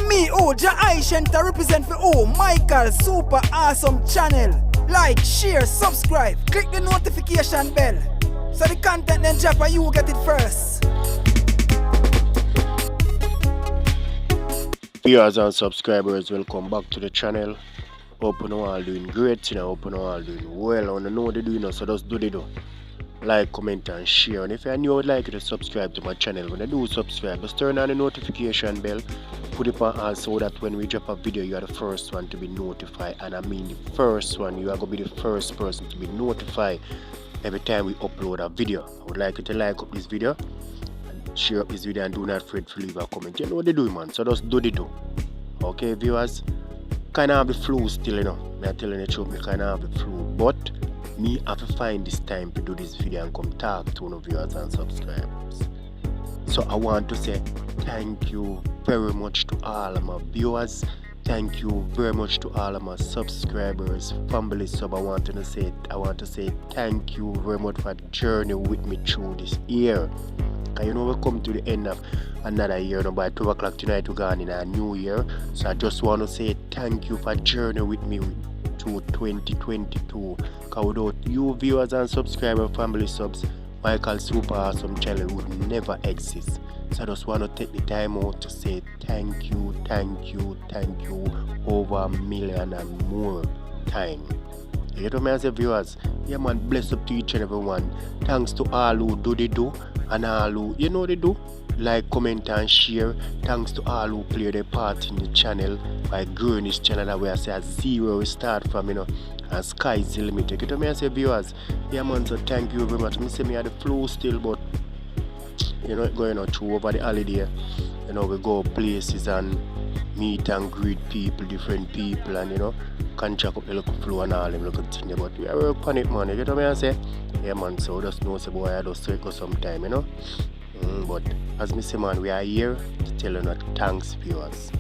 me, Jamaica represent for Michael Super Awesome Channel. Like, share, subscribe, click the notification bell. So the content then drop and you get it first. Viewers and subscribers, welcome back to the channel. Hope you all doing great, hope you all doing well. I know what they doing, so just do the do. Like, comment and share. And if you're new, I would like you to subscribe to my channel. When you do subscribe, just turn on the notification bell. Put it on all so that when we drop a video, you are the first one to be notified. And I mean the first one. You are going to be the first person to be notified every time we upload a video. I would like you to like up this video and share up this video, and do not afraid to leave a comment. You know what they do, man, so just do the do. Okay, viewers? Kind of have the flu still, you know. I'm telling the truth, me kind of have the flu. But me have to find this time to do this video and come talk to one of viewers and subscribers. So I want to say thank you very much to all of my viewers. Thank you very much to all of my subscribers, family sub. I want to say thank you very much for journey with me through this year. Cause you know we come to the end of another year. Now by 12 o'clock tonight we gone in a new year. So I just want to say thank you for journey with me to 2022. Cause without you viewers and subscriber family subs, Michael Super Awesome Channel would never exist. So I just want to take the time out to say thank you over a million and more time. You get what I say, viewers? Yeah, man, bless up to each and every one. Thanks to all who do the do and all who, you know they do, like, comment and share. Thanks to all who play their part in the channel by growing this channel that way I say at zero we start from, you know, and sky is the limit. You get what I say, viewers? Yeah, man, so thank you very much. I say me had the flu still, but you know, going on through over the holiday, you know, we go places and meet and greet people, different people, and you know, contract up the local flow and all them little things. But we are working on it, man. You get what I say? Yeah, man. So just know, say, boy, I just circle sometime, you know. But as me say, man, we are here to tell you that thanks, viewers.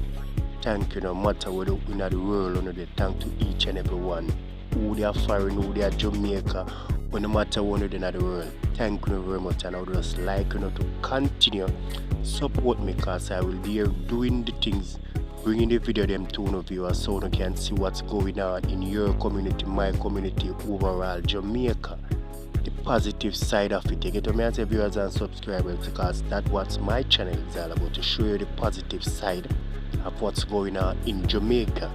Thank you, no matter where in the world, you know, they thank to each and every one. Who they are foreign, who they are Jamaica, or no matter where in the world. Thank you very much, and I would just like you know to continue support me, because I will be here doing the things, bringing the video them to no viewers so you can see what's going on in your community, my community, overall Jamaica. The positive side of it. You get what I say, viewers and subscribers, because that's what my channel is all about, to show you the positive side of what's going on in Jamaica.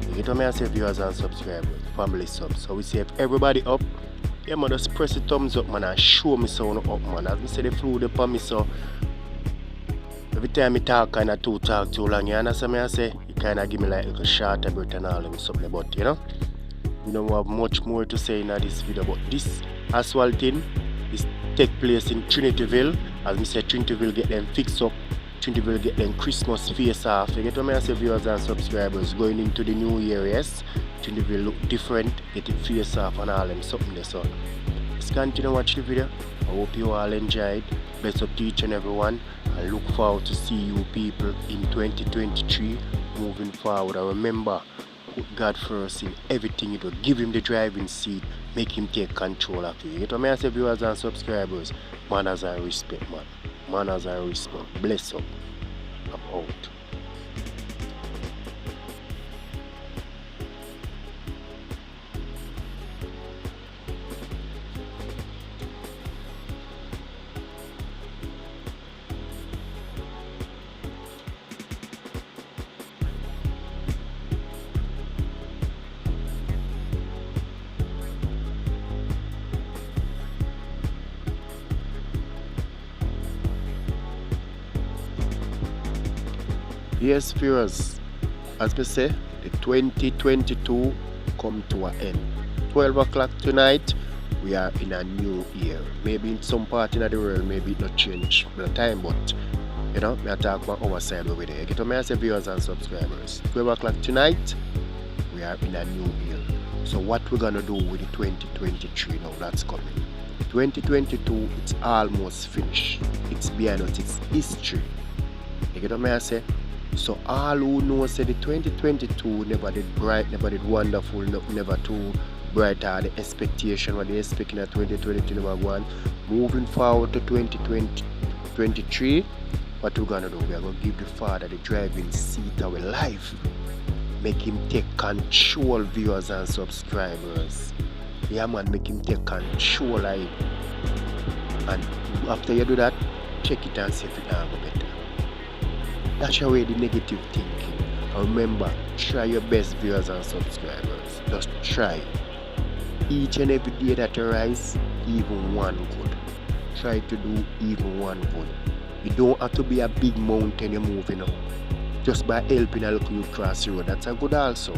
You get what I say, viewers and subscribers, family subs. So we say if everybody up, yeah, man, just press the thumbs up, man, and show me so up, man. As I say, the flu upon me, so every time I talk, kind of talk too long, you understand me? I say, you kind of give me like a short a bit and all them something, but you know, we don't have much more to say in this video. But this ASPHALT thing is take place in Trinityville. As I say, Trinityville get them fixed up. Trinityville get them Christmas face off. You get what I say, viewers and subscribers, going into the new year, yes? Trinityville look different, get it face off and all them something there. So let's continue watch the video. I hope you all enjoyed. Bless up to each and every one. I look forward to see you people in 2023 moving forward. And remember, put God first in everything you do. Give him the driving seat. Make him take control of you. You get what I say, viewers and subscribers? Manners and respect, man. Manners and respect. Bless up. I'm out. Yes, viewers, as we say, the 2022 come to an end. 12 o'clock tonight, we are in a new year. Maybe in some part in the world, maybe it not change the time, but you know, I talk about our side over there. Get to I say, viewers and subscribers. 12 o'clock tonight, we are in a new year. So what we're gonna do with the 2023 now that's coming? 2022, it's almost finished. It's behind us, it's history. You get what I say? So all who know say the 2022 never did bright, never did wonderful, never too bright are the expectation what they expecting at 2022 number one. Moving forward to 2023, what we're gonna do, we are gonna give the father the driving seat of our life. Make him take control, viewers and subscribers. Yeah man, make him take control of it. And after you do that, check it and see if it now go better. That's away the negative thinking. And remember, try your best, viewers and subscribers. Just try. Each and every day that you rise, even one good. Try to do even one good. You don't have to be a big mountain you're moving on. Just by helping a local youth cross the road, that's a good also.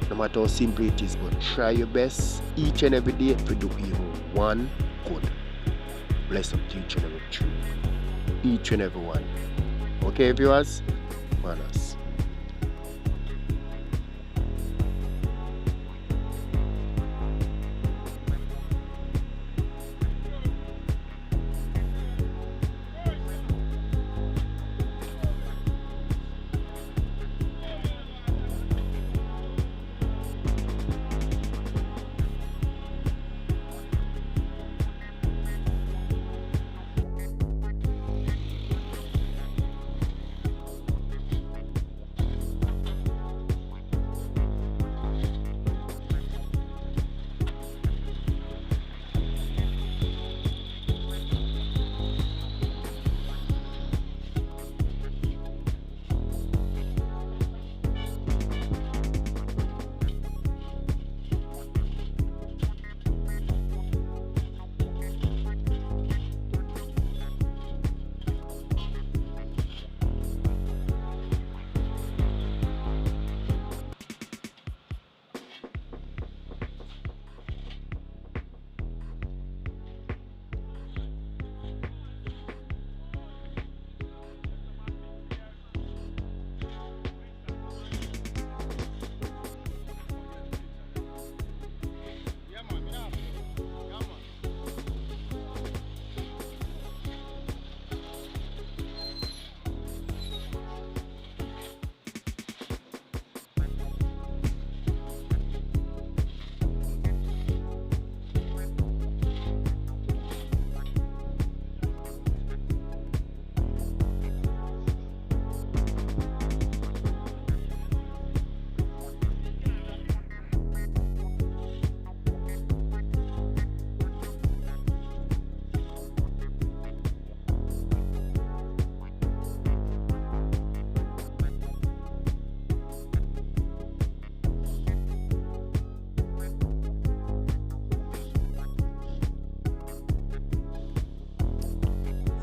No matter how simple it is, but try your best each and every day to do even one good. Bless up to each and every tree. Each and every one. Okay, viewers? Manners.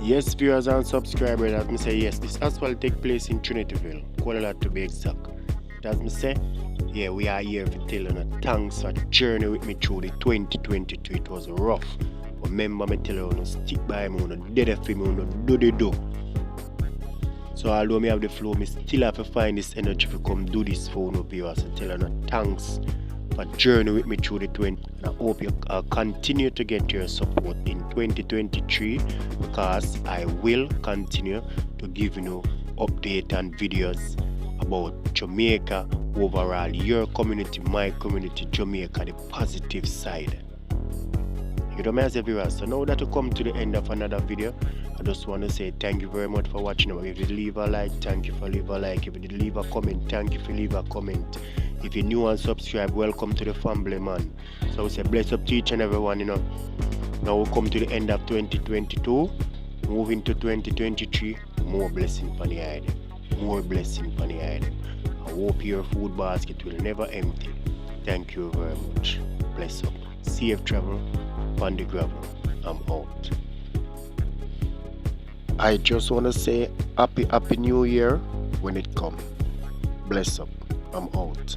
Yes, viewers and subscribers, as me say, yes, this asphalt take place in Trinityville, Kuala to be exact. As me say, yeah, we are here for telling you thanks for journey with me through the 2022. It was rough. But remember me tell you, stick by me, dead for me, do the do. So although me have the flow, me still have to find this energy to come do this for you viewers. So tell you thanks for journey with me through the 20. And I hope you continue to get your support in 2023, because I will continue to give you update and videos about Jamaica overall, your community, my community, Jamaica, the positive side. You know me as a viewer. So now that we come to the end of another video, I just want to say thank you very much for watching. If you leave a like, thank you for leave a like. If you did leave a comment, thank you for leave a comment. If you're new and subscribe, welcome to the family, man. So we say bless up to each and everyone, you know. Now we come to the end of 2022, moving to 2023, more blessing for the item. More blessing for the item. I hope your food basket will never empty. Thank you very much. Bless up. Safe travel on the gravel. I'm out. I just want to say happy new year when it comes. Bless up. I'm out.